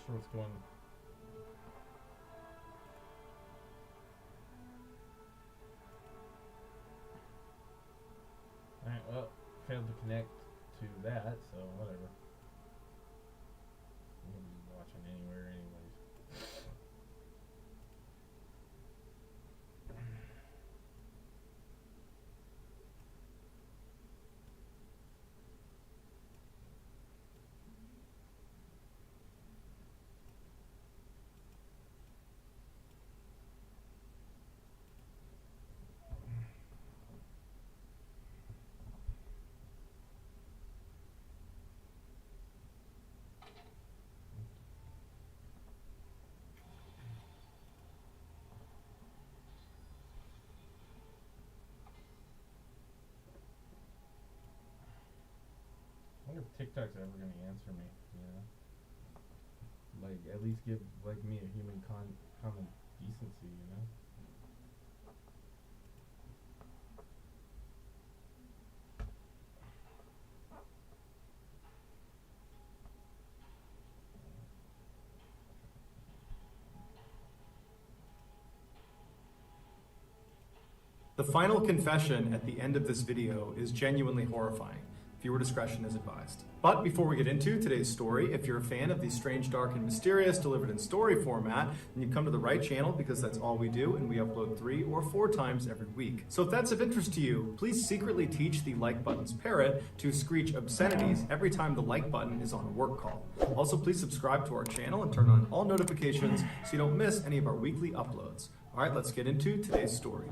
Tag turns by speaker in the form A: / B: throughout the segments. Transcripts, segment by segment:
A: sure what's going. Alright, well, failed to connect to that, so whatever. I'm gonna be watching anywhere anyways. I wonder if TikTok's ever gonna answer me, you know? Like, at least give, like, me a human common decency, you know?
B: The final confession at the end of this video is genuinely horrifying. Viewer discretion is advised. But before we get into today's story, if you're a fan of the strange, dark, and mysterious delivered in story format, then you've come to the right channel because that's all we do, and we upload 3 or 4 times every week. So if that's of interest to you, please secretly teach the like button's parrot to screech obscenities every time the like button is on a work call. Also, please subscribe to our channel and turn on all notifications so you don't miss any of our weekly uploads. All right, let's get into today's story.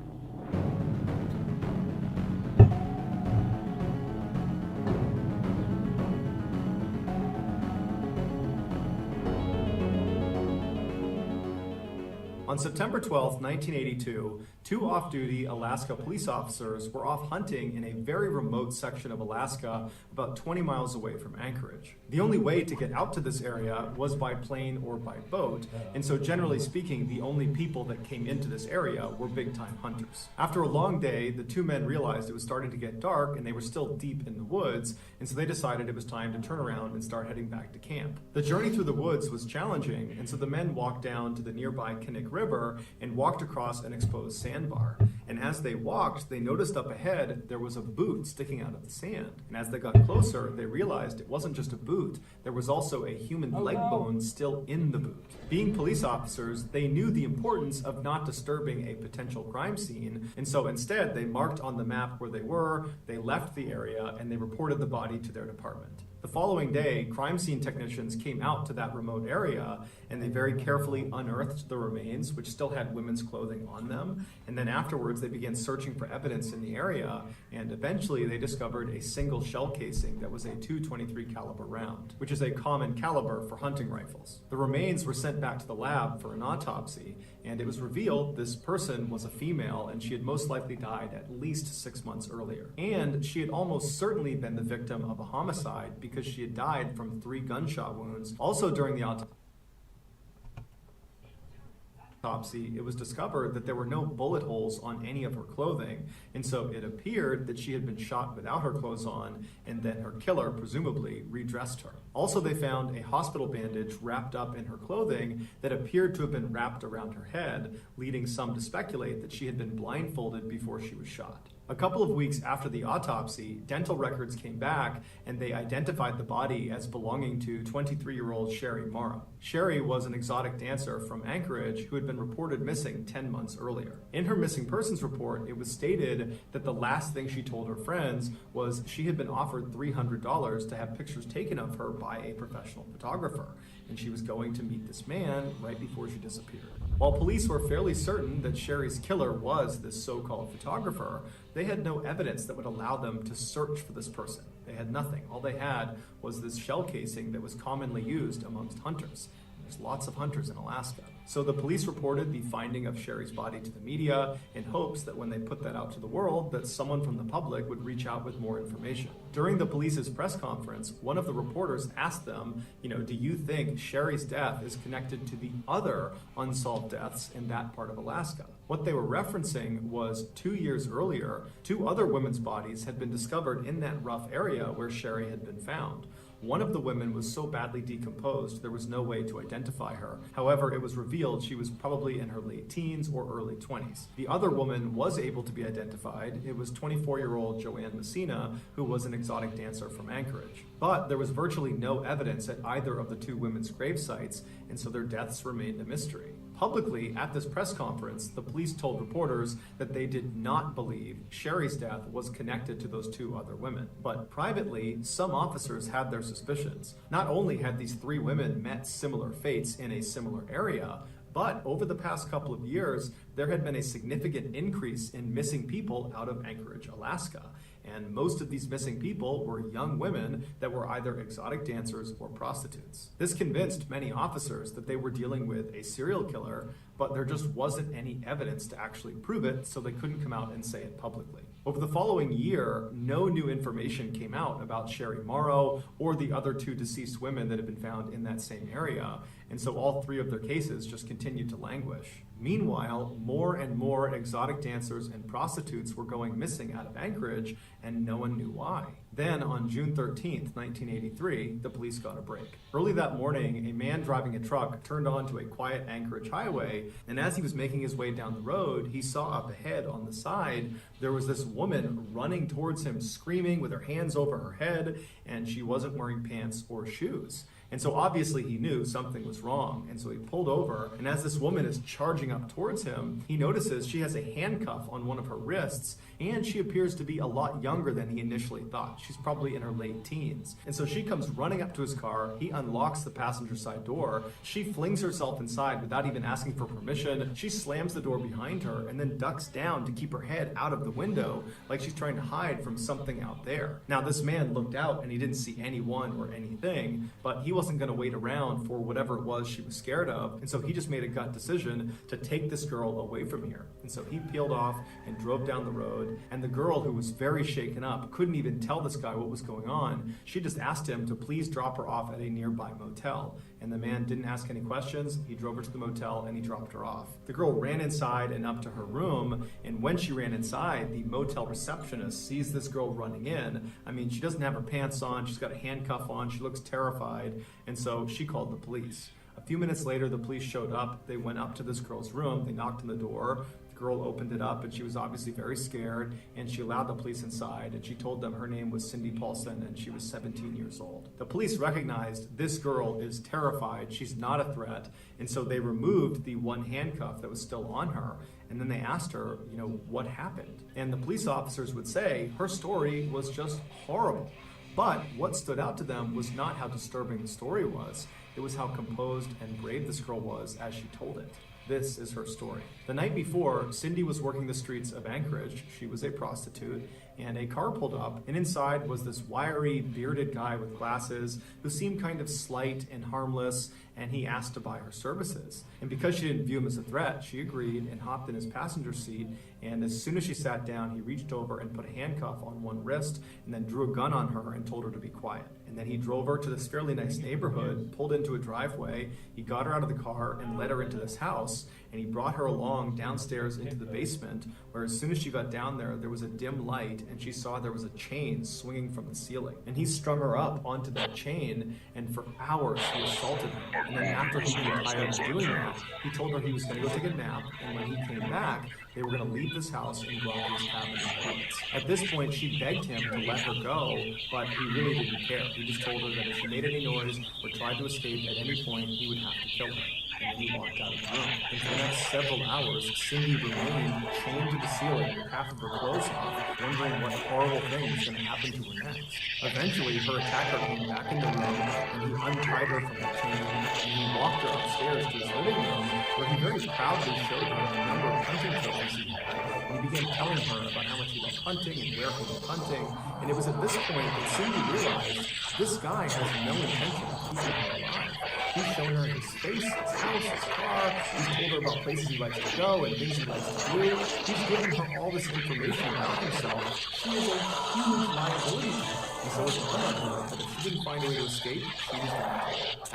B: On September 12, 1982, 2 off-duty Alaska police officers were off hunting in a very remote section of Alaska, about 20 miles away from Anchorage. The only way to get out to this area was by plane or by boat, and so generally speaking, the only people that came into this area were big-time hunters. After a long day, the 2 men realized it was starting to get dark and they were still deep in the woods, and so they decided it was time to turn around and start heading back to camp. The journey through the woods was challenging, and so the men walked down to the nearby Kinnick River and walked across an exposed sandbar. And as they walked, they noticed up ahead there was a boot sticking out of the sand. And as they got closer, they realized it wasn't just a boot, there was also a human leg bone still in the boot. Being police officers, they knew the importance of not disturbing a potential crime scene, and so instead they marked on the map where they were, they left the area, and they reported the body to their department. The following day, crime scene technicians came out to that remote area and they very carefully unearthed the remains, which still had women's clothing on them. And then afterwards, they began searching for evidence in the area, and eventually they discovered a single shell casing that was a .223 caliber round, which is a common caliber for hunting rifles. The remains were sent back to the lab for an autopsy, and it was revealed this person was a female and she had most likely died at least 6 months earlier. And she had almost certainly been the victim of a homicide because she had died from 3 gunshot wounds. Also during the autopsy, it was discovered that there were no bullet holes on any of her clothing, and so it appeared that she had been shot without her clothes on and that her killer presumably redressed her. Also, they found a hospital bandage wrapped up in her clothing that appeared to have been wrapped around her head, leading some to speculate that she had been blindfolded before she was shot. A couple of weeks after the autopsy, dental records came back and they identified the body as belonging to 23-year-old Sherry Morrow. Sherry was an exotic dancer from Anchorage who had been reported missing 10 months earlier. In her missing persons report, it was stated that the last thing she told her friends was she had been offered $300 to have pictures taken of her by a professional photographer, and she was going to meet this man right before she disappeared. While police were fairly certain that Sherry's killer was this so-called photographer, they had no evidence that would allow them to search for this person. They had nothing. All they had was this shell casing that was commonly used amongst hunters. There's lots of hunters in Alaska. So the police reported the finding of Sherry's body to the media in hopes that when they put that out to the world, that someone from the public would reach out with more information. During the police's press conference, one of the reporters asked them, do you think Sherry's death is connected to the other unsolved deaths in that part of Alaska? What they were referencing was 2 years earlier, 2 other women's bodies had been discovered in that rough area where Sherry had been found. One of the women was so badly decomposed there was no way to identify her. However, it was revealed she was probably in her late teens or early 20s. The other woman was able to be identified. It was 24-year-old Joanne Messina, who was an exotic dancer from Anchorage. But there was virtually no evidence at either of the two women's grave sites, and so their deaths remained a mystery. Publicly, at this press conference, the police told reporters that they did not believe Sherry's death was connected to those two other women. But privately, some officers had their suspicions. Not only had these three women met similar fates in a similar area, but over the past couple of years, there had been a significant increase in missing people out of Anchorage, Alaska. And most of these missing people were young women that were either exotic dancers or prostitutes. This convinced many officers that they were dealing with a serial killer, but there just wasn't any evidence to actually prove it, so they couldn't come out and say it publicly. Over the following year, no new information came out about Sherry Morrow or the other two deceased women that had been found in that same area, and so all three of their cases just continued to languish. Meanwhile, more and more exotic dancers and prostitutes were going missing out of Anchorage, and no one knew why. Then, on June 13th, 1983, the police got a break. Early that morning, a man driving a truck turned onto a quiet Anchorage highway, and as he was making his way down the road, he saw up ahead on the side, there was this woman running towards him, screaming with her hands over her head, and she wasn't wearing pants or shoes. And so obviously he knew something was wrong, and so he pulled over, and as this woman is charging up towards him, he notices she has a handcuff on one of her wrists, and she appears to be a lot younger than he initially thought. She's probably in her late teens. And so she comes running up to his car, he unlocks the passenger side door, she flings herself inside without even asking for permission, she slams the door behind her, and then ducks down to keep her head out of the window, like she's trying to hide from something out there. Now this man looked out and he didn't see anyone or anything, but he wasn't going to wait around for whatever it was she was scared of, and so he just made a gut decision to take this girl away from here. And so he peeled off and drove down the road, and the girl, who was very shaken up, couldn't even tell this guy what was going on. She just asked him to please drop her off at a nearby motel, and the man didn't ask any questions. He drove her to the motel and he dropped her off. The girl ran inside and up to her room, and when she ran inside, the motel receptionist sees this girl running in. I mean, she doesn't have her pants on, she's got a handcuff on, she looks terrified, and so she called the police. A few minutes later, the police showed up. They went up to this girl's room, they knocked on the door. The girl opened it up, and she was obviously very scared, and she allowed the police inside, and she told them her name was Cindy Paulson, and she was 17 years old. The police recognized this girl is terrified, she's not a threat, and so they removed the one handcuff that was still on her, and then they asked her, what happened? And the police officers would say her story was just horrible. But what stood out to them was not how disturbing the story was, it was how composed and brave this girl was as she told it. This is her story. The night before, Cindy was working the streets of Anchorage. She was a prostitute, and a car pulled up, and inside was this wiry, bearded guy with glasses who seemed kind of slight and harmless, and he asked to buy her services. And because she didn't view him as a threat, she agreed and hopped in his passenger seat, and as soon as she sat down, he reached over and put a handcuff on one wrist and then drew a gun on her and told her to be quiet. And then he drove her to this fairly nice neighborhood, pulled into a driveway, he got her out of the car and led her into this house, and he brought her along downstairs into the basement, where as soon as she got down there, there was a dim light, and she saw there was a chain swinging from the ceiling. And he strung her up onto that chain, and for hours he assaulted her. And then after he grew tired of doing that, he told her he was going to go take a nap, and when he came back, they were going to leave this house and go out to his cabin in the woods. At this point, she begged him to let her go, but he really didn't care. He just told her that if she made any noise or tried to escape at any point, he would have to kill her. And then he walked out of the room. And for the next several hours, Cindy remained chained to the ceiling with half of her clothes off, wondering what horrible thing was going to happen to her next. Eventually, her attacker came back in the room, and he untied her from the chain, and he walked her upstairs to his living room, where he very proudly showed her a number of hunting trophies he had. And he began telling her about how much he loved hunting and where he loved hunting. And it was at this point that Cindy realized this guy has no intention of keeping her alive. He's shown her his face, his house, his car. He's told her about places he likes to go and things he likes to do. He's given her all this information about himself. She is a huge liability. And so it's come on her that if she didn't find a way to escape, she was gone.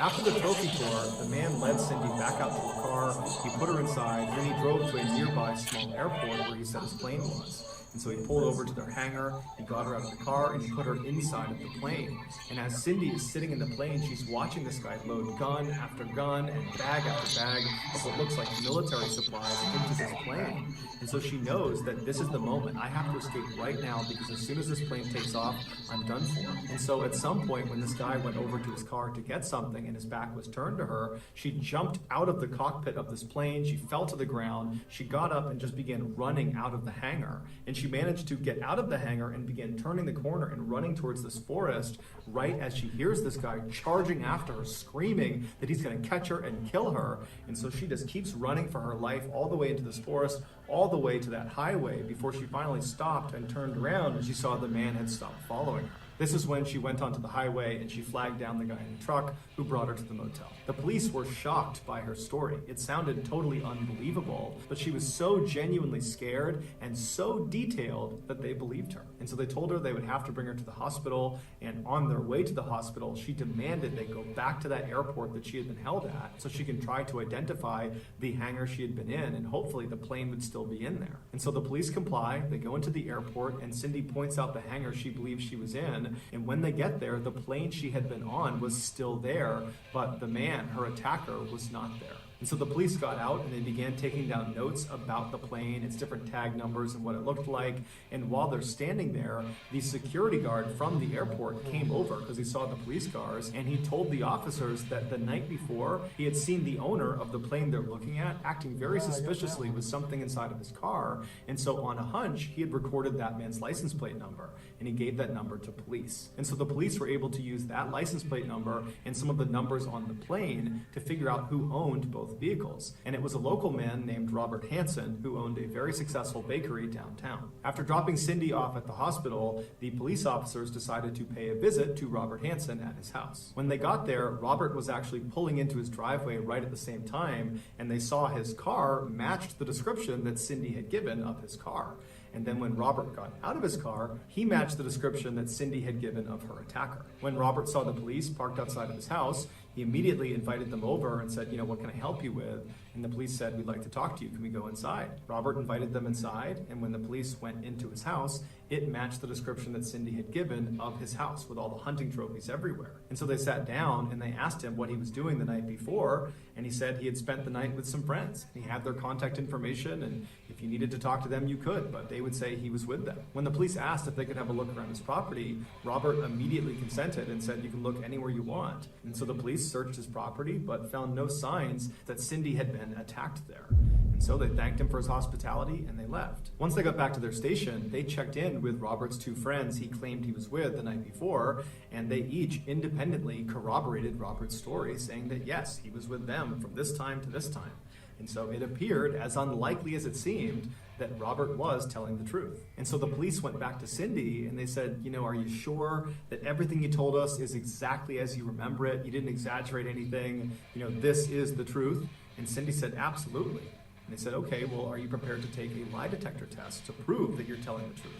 B: After the trophy tour, the man led Cindy back out to the car. He put her inside, then he drove to a nearby small airport where he said his plane was. And so he pulled over to their hangar, he got her out of the car, and he put her inside of the plane. And as Cindy is sitting in the plane, she's watching this guy load gun after gun and bag after bag of what looks like military supplies into this plane. And so she knows that this is the moment. I have to escape right now because as soon as this plane takes off, I'm done for. And so at some point when this guy went over to his car to get something and his back was turned to her, she jumped out of the cockpit of this plane, she fell to the ground, she got up and just began running out of the hangar. And she managed to get out of the hangar and began turning the corner and running towards this forest right as she hears this guy charging after her, screaming that he's going to catch her and kill her. And so she just keeps running for her life all the way into this forest, all the way to that highway before she finally stopped and turned around and she saw the man had stopped following her. This is when she went onto the highway and she flagged down the guy in the truck who brought her to the motel. The police were shocked by her story. It sounded totally unbelievable, but she was so genuinely scared and so detailed that they believed her. And so they told her they would have to bring her to the hospital, and on their way to the hospital, she demanded they go back to that airport that she had been held at so she can try to identify the hangar she had been in, and hopefully the plane would still be in there. And so the police comply, they go into the airport, and Cindy points out the hangar she believes she was in, and when they get there, the plane she had been on was still there, but the man, her attacker, was not there. And so the police got out and they began taking down notes about the plane, its different tag numbers and what it looked like. And while they're standing there, the security guard from the airport came over because he saw the police cars, and he told the officers that the night before he had seen the owner of the plane they're looking at acting very suspiciously with something inside of his car. And so on a hunch, he had recorded that man's license plate number, and he gave that number to police. And so the police were able to use that license plate number and some of the numbers on the plane to figure out who owned both vehicles. And it was a local man named Robert Hansen who owned a very successful bakery downtown. After dropping Cindy off at the hospital, the police officers decided to pay a visit to Robert Hansen at his house. When they got there, Robert was actually pulling into his driveway right at the same time, and they saw his car matched the description that Cindy had given of his car. And then when Robert got out of his car, he matched the description that Cindy had given of her attacker. When Robert saw the police parked outside of his house, he immediately invited them over and said, what can I help you with? And the police said, we'd like to talk to you. Can we go inside? Robert invited them inside, and when the police went into his house, it matched the description that Cindy had given of his house with all the hunting trophies everywhere. And so they sat down and they asked him what he was doing the night before, and he said he had spent the night with some friends. He had their contact information, and if you needed to talk to them, you could, but they would say he was with them. When the police asked if they could have a look around his property, Robert immediately consented and said, you can look anywhere you want. And so the police searched his property, but found no signs that Cindy had been attacked there. And so they thanked him for his hospitality and they left. Once they got back to their station, they checked in with Robert's two friends he claimed he was with the night before, and they each independently corroborated Robert's story, saying that yes, he was with them from this time to this time. And so it appeared, as unlikely as it seemed, that Robert was telling the truth. And so the police went back to Cindy and they said, are you sure that everything you told us is exactly as you remember it? You didn't exaggerate anything? This is the truth? And Cindy said, absolutely. And they said, okay, well, are you prepared to take a lie detector test to prove that you're telling the truth?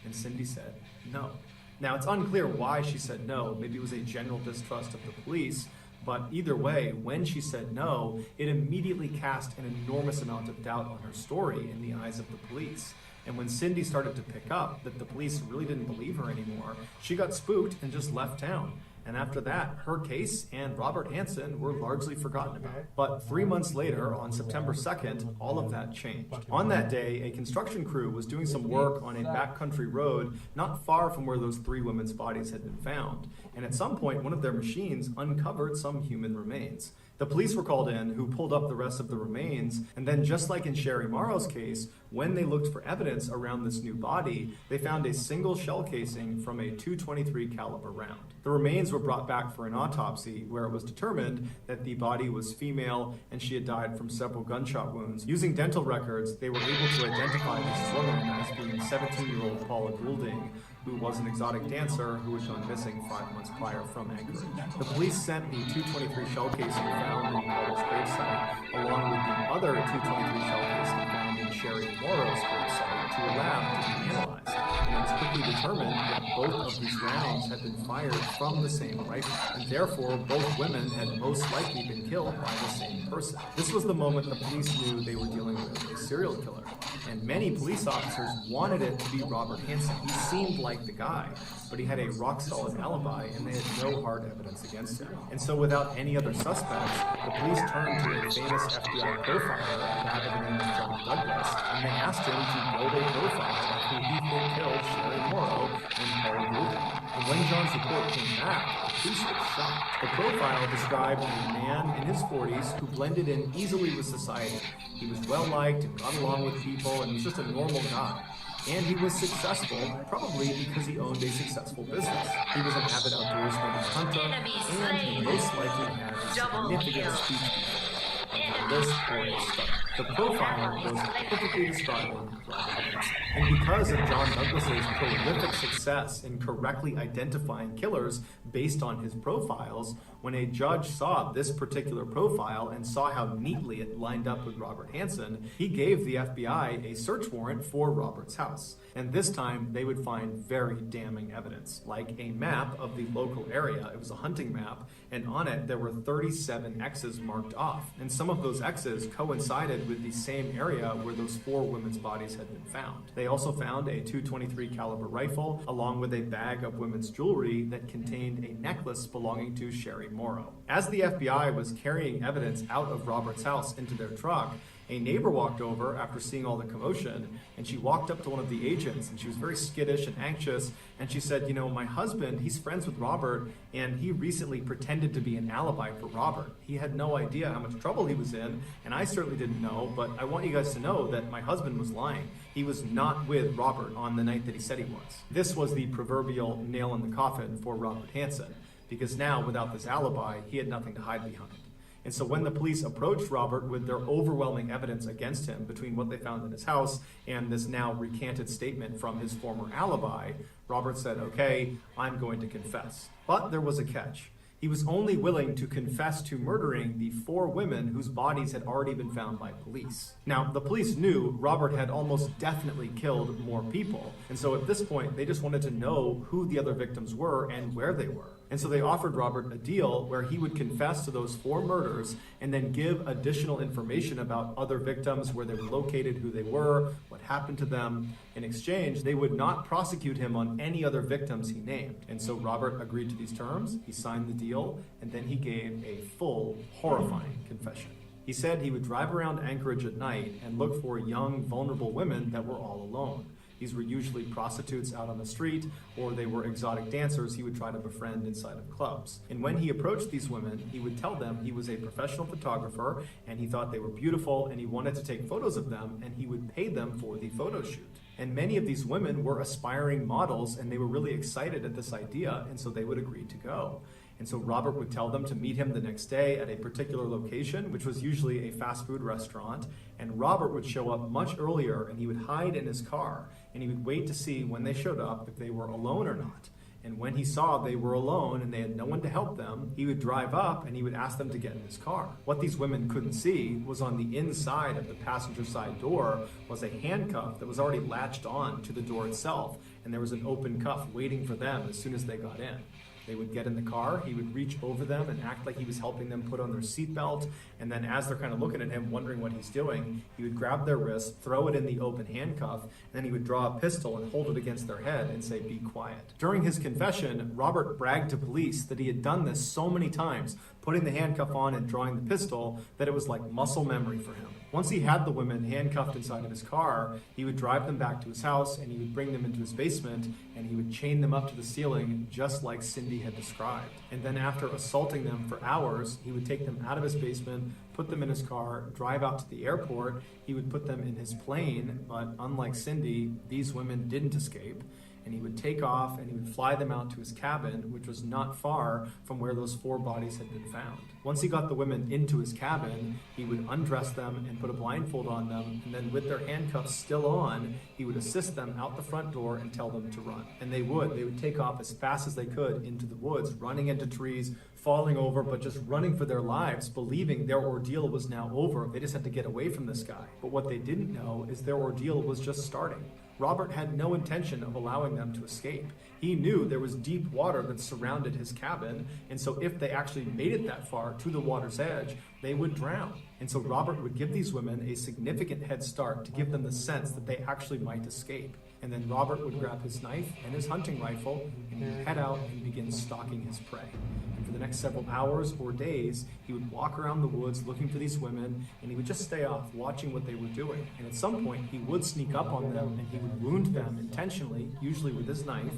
B: And Cindy said, no. Now, it's unclear why she said no. Maybe it was a general distrust of the police. But either way, when she said no, it immediately cast an enormous amount of doubt on her story in the eyes of the police. And when Cindy started to pick up that the police really didn't believe her anymore, she got spooked and just left town. And after that, her case and Robert Hansen were largely forgotten about. But 3 months later, on September 2nd, all of that changed. On that day, a construction crew was doing some work on a backcountry road not far from where those 3 women's bodies had been found. And at some point, one of their machines uncovered some human remains. The police were called in, who pulled up the rest of the remains, and then just like in Sherry Morrow's case, when they looked for evidence around this new body, they found a single shell casing from a .223 caliber round. The remains were brought back for an autopsy, where it was determined that the body was female and she had died from several gunshot wounds. Using dental records, they were able to identify this woman as being 17-year-old Paula Goulding, who was an exotic dancer who had gone missing 5 months prior from Anchorage. The police sent the .223 shell casing found in Paula's gravesite, along with the other .223 shell casing found in Sherry Morrow's gravesite, to a lab to be analyzed. And it was quickly determined that both of these rounds had been fired from the same rifle, and therefore both women had most likely been killed by the same person. This was the moment the police knew they were dealing with a serial killer. and many police officers wanted it to be Robert Hansen. He seemed like the guy, but he had a rock-solid alibi, and they had no hard evidence against him. And so without any other suspects, the police turned to a famous FBI profiler, that of the name of John Douglas, and they asked him to build a profile of who he think killed Sherry Morrow and Paul Gruden. And when John's report came back, the police were shocked. The profile described a man in his 40s who blended in easily with society. He was well-liked and got along with people and was just a normal guy. And he was successful, probably because he owned a successful business. He was an avid outdoorsman and hunter, and he most likely had a significant speech before. The list always stuck. The profiler was perfectly describing Robert Hansen. And because of John Douglas's prolific success in correctly identifying killers based on his profiles, when a judge saw this particular profile and saw how neatly it lined up with Robert Hansen, he gave the FBI a search warrant for Robert's house. And this time, they would find very damning evidence, like a map of the local area. It was a hunting map, and on it, there were 37 X's marked off. And some of those X's coincided with the same area where those 4 women's bodies had been found. They also found a .223 caliber rifle, along with a bag of women's jewelry that contained a necklace belonging to Sherry Morrow. As the FBI was carrying evidence out of Robert's house into their truck, a neighbor walked over after seeing all the commotion, and she walked up to one of the agents, and she was very skittish and anxious, and she said, you know, my husband, he's friends with Robert, and he recently pretended to be an alibi for Robert. He had no idea how much trouble he was in, and I certainly didn't know, but I want you guys to know that my husband was lying. He was not with Robert on the night that he said he was. This was the proverbial nail in the coffin for Robert Hansen, because now, without this alibi, he had nothing to hide behind. And so when the police approached Robert with their overwhelming evidence against him between what they found in his house and this now recanted statement from his former alibi, Robert said, okay, I'm going to confess. But there was a catch. He was only willing to confess to murdering the 4 women whose bodies had already been found by police. Now, the police knew Robert had almost definitely killed more people, and so at this point, they just wanted to know who the other victims were and where they were. And so they offered Robert a deal where he would confess to those 4 murders and then give additional information about other victims, where they were located, who they were, what happened to them. In exchange, they would not prosecute him on any other victims he named. And so Robert agreed to these terms, he signed the deal, and then he gave a full, horrifying confession. He said he would drive around Anchorage at night and look for young, vulnerable women that were all alone. These were usually prostitutes out on the street, or they were exotic dancers he would try to befriend inside of clubs. And when he approached these women, he would tell them he was a professional photographer, and he thought they were beautiful, and he wanted to take photos of them, and he would pay them for the photo shoot. And many of these women were aspiring models, and they were really excited at this idea, and so they would agree to go. And so Robert would tell them to meet him the next day at a particular location, which was usually a fast food restaurant. And Robert would show up much earlier, and he would hide in his car, and he would wait to see when they showed up if they were alone or not. And when he saw they were alone and they had no one to help them, he would drive up and he would ask them to get in his car. What these women couldn't see was on the inside of the passenger side door was a handcuff that was already latched on to the door itself, and there was an open cuff waiting for them as soon as they got in. They would get in the car, he would reach over them and act like he was helping them put on their seatbelt, and then as they're kind of looking at him, wondering what he's doing, he would grab their wrist, throw it in the open handcuff, and then he would draw a pistol and hold it against their head and say, "Be quiet." During his confession, Robert bragged to police that he had done this so many times, putting the handcuff on and drawing the pistol, that it was like muscle memory for him. Once he had the women handcuffed inside of his car, he would drive them back to his house and he would bring them into his basement and he would chain them up to the ceiling just like Cindy had described. And then after assaulting them for hours, he would take them out of his basement, put them in his car, drive out to the airport. He would put them in his plane, but unlike Cindy, these women didn't escape. And he would take off and he would fly them out to his cabin, which was not far from where those 4 bodies had been found. Once he got the women into his cabin, he would undress them and put a blindfold on them, and then with their handcuffs still on, he would assist them out the front door and tell them to run. And they would take off as fast as they could into the woods, running into trees, falling over, but just running for their lives, believing their ordeal was now over. They just had to get away from this guy. But what they didn't know is their ordeal was just starting. Robert had no intention of allowing them to escape. He knew there was deep water that surrounded his cabin, and so if they actually made it that far to the water's edge, they would drown. And so Robert would give these women a significant head start to give them the sense that they actually might escape. And then Robert would grab his knife and his hunting rifle and he'd head out and begin stalking his prey. And for the next several hours or days, he would walk around the woods looking for these women, and he would just stay off watching what they were doing. And at some point, he would sneak up on them and he would wound them intentionally, usually with his knife,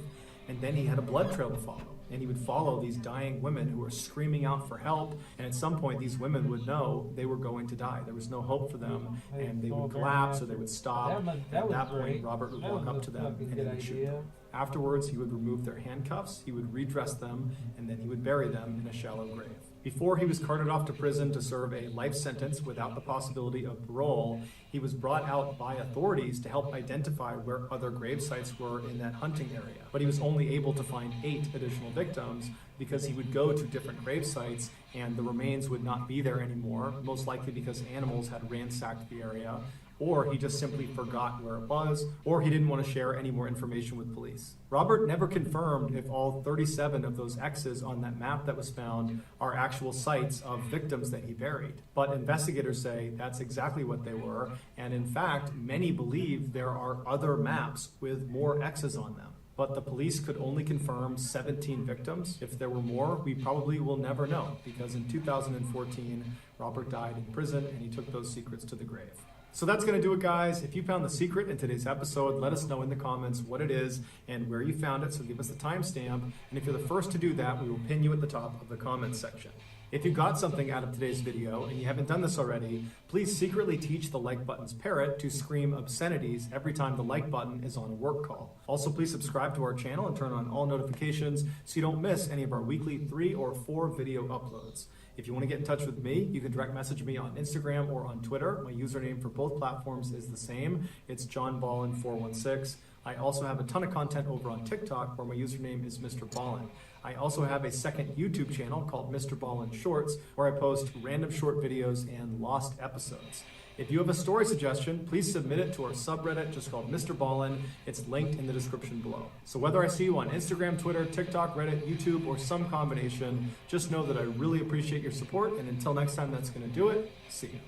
B: and then he had a blood trail to follow. And he would follow these dying women who were screaming out for help. And at some point, these women would know they were going to die. There was no hope for them, and they would collapse or they would stop. And at that point, Robert would walk up to them and he would shoot them. Afterwards, he would remove their handcuffs, he would redress them, and then he would bury them in a shallow grave. Before he was carted off to prison to serve a life sentence without the possibility of parole, he was brought out by authorities to help identify where other grave sites were in that hunting area. But he was only able to find 8 additional victims because he would go to different grave sites and the remains would not be there anymore, most likely because animals had ransacked the area, or he just simply forgot where it was, or he didn't want to share any more information with police. Robert never confirmed if all 37 of those X's on that map that was found are actual sites of victims that he buried. But investigators say that's exactly what they were, and in fact, many believe there are other maps with more X's on them. But the police could only confirm 17 victims. If there were more, we probably will never know, because in 2014, Robert died in prison and he took those secrets to the grave. So that's going to do it, guys. If you found the secret in today's episode, let us know in the comments what it is and where you found it, so give us the timestamp. And if you're the first to do that, we will pin you at the top of the comments section. If you got something out of today's video and you haven't done this already, please secretly teach the like button's parrot to scream obscenities every time the like button is on a work call. Also, please subscribe to our channel and turn on all notifications so you don't miss any of our weekly 3 or 4 video uploads. If you want to get in touch with me, you can direct message me on Instagram or on Twitter. My username for both platforms is the same. It's JohnBallin416. I also have a ton of content over on TikTok where my username is Mr. Ballin. I also have a second YouTube channel called Mr. Ballin Shorts where I post random short videos and lost episodes. If you have a story suggestion, please submit it to our subreddit just called Mr. Ballin. It's linked in the description below. So whether I see you on Instagram, Twitter, TikTok, Reddit, YouTube, or some combination, just know that I really appreciate your support, and until next time, that's going to do it. See you.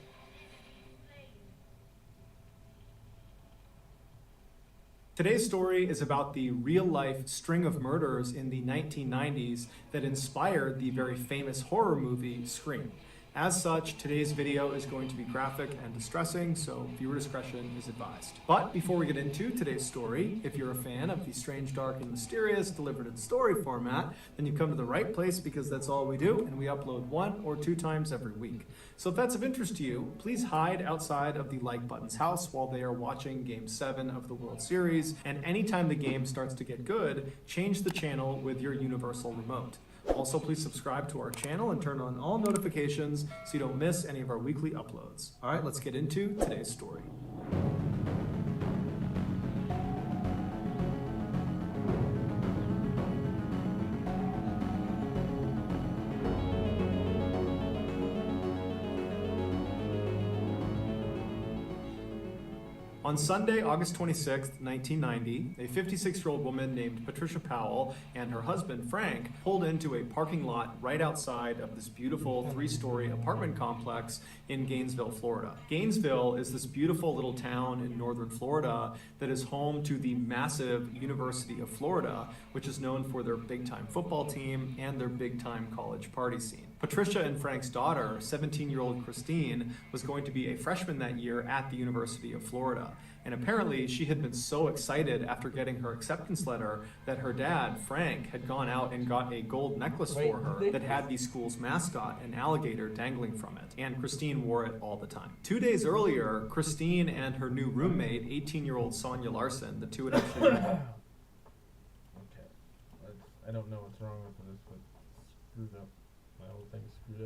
B: Today's story is about the real-life string of murders in the 1990s that inspired the very famous horror movie Scream. As such, today's video is going to be graphic and distressing, so viewer discretion is advised. But before we get into today's story, if you're a fan of the strange, dark, and mysterious delivered in story format, then you've come to the right place, because that's all we do, and we upload 1 or 2 times every week. So if that's of interest to you, please hide outside of the like button's house while they are watching Game 7 of the World Series, and anytime the game starts to get good, change the channel with your universal remote. Also, please subscribe to our channel and turn on all notifications so you don't miss any of our weekly uploads. All right, let's get into today's story. On Sunday, August 26, 1990, a 56-year-old woman named Patricia Powell and her husband, Frank, pulled into a parking lot right outside of this beautiful 3-story apartment complex in Gainesville, Florida. Gainesville is this beautiful little town in northern Florida that is home to the massive University of Florida, which is known for their big-time football team and their big-time college party scene. Patricia and Frank's daughter, 17-year-old Christine, was going to be a freshman that year at the University of Florida. And apparently she had been so excited after getting her acceptance letter that her dad, Frank, had gone out and got a gold necklace for her that had the school's mascot, an alligator, dangling from it. And Christine wore it all the time. 2 days earlier, Christine and her new roommate, 18-year-old Sonia Larson, the two had actually...
A: Okay. I don't know what's wrong with this, but screwed up. My whole thing's screwed up.